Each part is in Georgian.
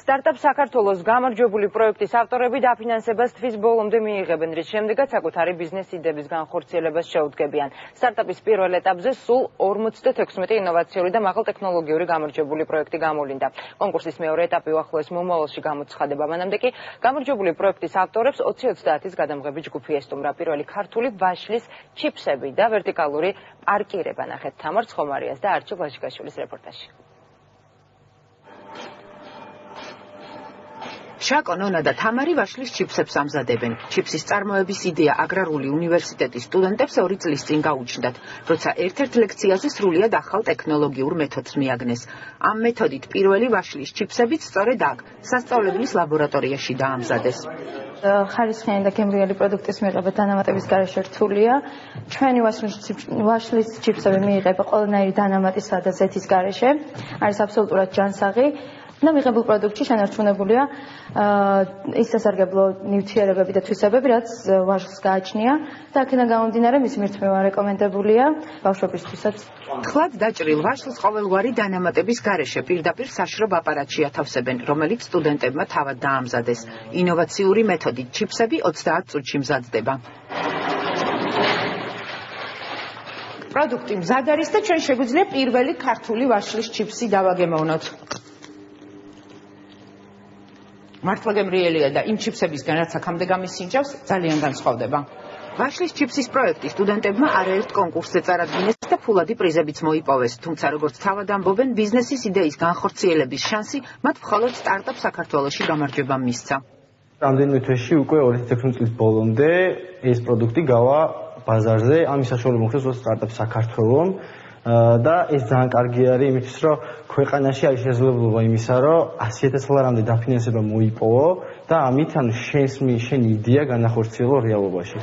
სტარტაპ საქართველოს გამარჯვებული პროექტის ავტორები დაფინანსებას თვის ბოლომდე მიიღებენ, რის შემდეგაც საკუთარი ბიზნეს იდეების განხორციელებას შეუდგებიან. სტარტაპის პირველ ეტაპზე სულ 56 ინოვაციური და მაღალტექნოლოგიური გამარჯვებული პროექტი გამოვლინდა. კონკურსის მეორე ეტაპი უახლოეს მომავალში გამოცხადება. მანამდე კი გამარჯვებული პროექტის ავტორებს 2030-ის გადამღები ჯგუფი ესტუმრა. პირველი ქართული ვაშლის ჩიპსები და ვერტიკალური პარკირება. ნახეთ თამარ ცხომარიას და არჩილ ლაშიკაშვილის რეპორტაჟი. შაკო, ნონა და თამარი ვაშლის ჩიპსებს ამზადებენ. ჩიპსის წარმოების იდეა აგრარული უნივერსიტეტის სტუდენტებს 2 წლის წინ გაუჩნდათ, როცა ერთ-ერთ ლექციაზე სრულიად ახალ ტექნოლოგიურ მეთოდს მიაგნეს. ამ მეთოდით პირველი ვაშლის ჩიპსებიც სწორედ აქ, სასწავლებლის ლაბორატორიაში დაამზადეს. ხარისხიანი და გემრიელი პროდუქტის მიღება დანამატების გარეშე რთულია. ჩვენი ვაშლის ჩიპსები მიიღება ყველანაირი დანამატისა და ზეთის გარეშე. არის აბსოლუტურად ჯანსაღი. და მიღებულ პროდუქტში შენარჩუნებულია ის სასარგებლო ნივთიერებები და თვისებები, რაც ვაშლს გააჩნია და აქედან გამომდინარე მისი მირთმევა რეკომენდებულია ბავშვებისთვისაც. თხლად დაჭრილ ვაშლს ყოველგვარი დანამატების გარეშე პირდაპირ საშრობ აპარატში ათავსებენ, რომელიც სტუდენტებმა თავად დაამზადეს. ინოვაციური მეთოდით ჩიპსები 30 წუთში მზადდება. პროდუქტი მზად არის და ჩვენ შეგვიძლია პირველი ქართული ვაშლის ჩიპსი დავაგემოვნოთ. მართლა გემრიელია და იმ ჩიპსებისგან რაც აქამდე გამისინჯავს, ძალიან განსხვავდება. ვაშლის ჩიპსის პროექტი სტუდენტებმა არაერთ კონკურსზე წარადგინეს და ფულადი პრიზებიც მოიპოვეს, თუმცა როგორც თავად ამბობენ, ბიზნესის იდეის განხორციელების შანსი მათ მხოლოდ სტარტაპ საქართველოში გამარჯვებამ მისცა. რამდენიმე თვეში უკვე 2016 წლის ბოლომდე ეს პროდუქტი გავა ბაზარზე, ამის საშუალება მოხდეს სტარტაპ საქართველოს და ეს ძალიან კარგი არის იმისთვის, რომ ქვეყანაში არის შესაძლებლობა იმისა, რომ 100,000 ლარამდე დაფინანსება მოიპოვო და ამით შენი იდეა განახორციელო რეალობაში.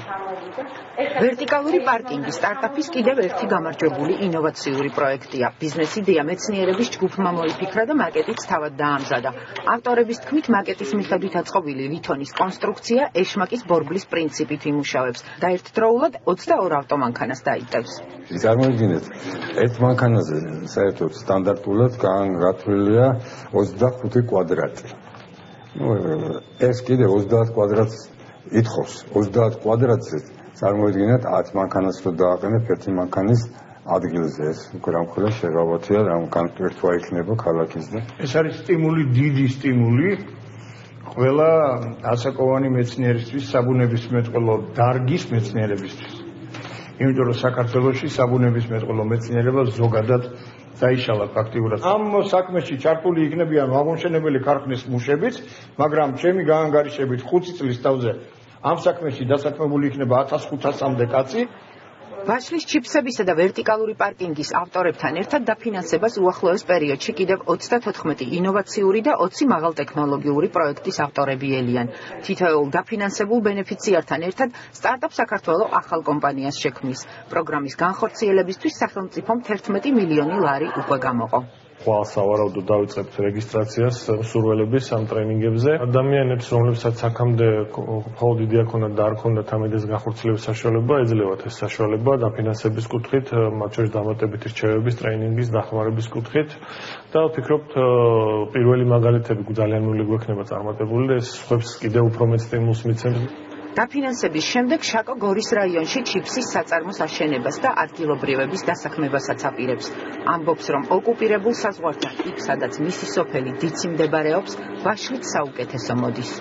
ვერტიკალური პარკინგი სტარტაპის კიდევ ერთი გამარჯვებული ინოვაციური პროექტია. ბიზნეს იდეა მეცნიერების ჯგუფმა მოიფიქრა და მაკეტიც თავად დაამზადა. ავტორების თქმით, მაკეტის მიხედვით აწყობილი ლითონის კონსტრუქცია ეშმაკის ბორბლის პრინციპით იმუშავებს და ერთდროულად 22 ავტომანქანას დაიტევს. წარმოიდგინეთ, ერთ მანქანაზე საერთოდ სტანდარტულად გათვლილია 25 კვადრატი. ეს კიდევ 30 კვადრატს ითხოვს. 30 კვადრატზე წარმოიდგინეთ 10 მანქანას რო დააყენებ ერთი მანქანის ადგილზე, ეს გრამხელა შეღავათია, რა კონკრეტვა იქნება ქალაქის და ეს არის სტიმული, დიდი სტიმული ყველა ასაკოვანი მეცნიერისთვის, საბუნებისმეტყველო დარგის მეცნიერებისთვის. იმიტომ რომ საქართველოში საბუნებისმეტყველო მეცნიერება ზოგადად დაიშალა ფაქტიურად. ამ საქმეში ჩართული იქნებიან აღმშენებელი ქარხნის მუშებიც, მაგრამ ჩემი გაანგარიშებით 5 წლის თავზე ამ საქმეში დასაქმებული იქნება 1500-მდე კაცი. ვაშლის ჩიპსებისა და ვერტიკალური პარკინგის ავტორებთან ერთად დაფინანსებას უახლოეს პერიოდში კიდევ 34 ინოვაციური და 20 მაღალტექნოლოგიური პროექტის ავტორები ელიან. თითოეულ დაფინანსებულ ბენეფიციართან ერთად სტარტაპ საქართველოს ახალ კომპანიას შექმნის. პროგრამის განხორციელებისთვის სახელმწიფომ 11 მილიონი ლარი უკვე გამოყო. სავარაუდოდ დავიწყებთ რეგისტრაციას მსურველების ამ ტრენინგებზე. ადამიანებს, რომლებსაც აქამდე მხოლოდ იდეა ქონდათ და არ ქონდათ ამ იდეის განხორციელების საშუალება, ეძლევათ ეს საშუალება დაფინანსების კუთხით, მათ შორის დამატებითი რჩევების, ტრეინინგის, დახმარების კუთხით და ვფიქრობთ, პირველი მაგალითები ძალიან ნული გვექნება წარმატებული და ეს სხვებს კიდევ უფრო მეტ სტიმულს მიცემს. დაფინანსების შემდეგ შაკო გორის რაიონში ჩიპსის საწარმოს აშენებას და ადგილობრივების დასაქმებასაც აპირებს. ამბობს, რომ ოკუპირებულ საზღვართან იქ, სადაც მისი სოფელი დიცი მდებარეობს, ვაშლით საუკეთესო მოდის.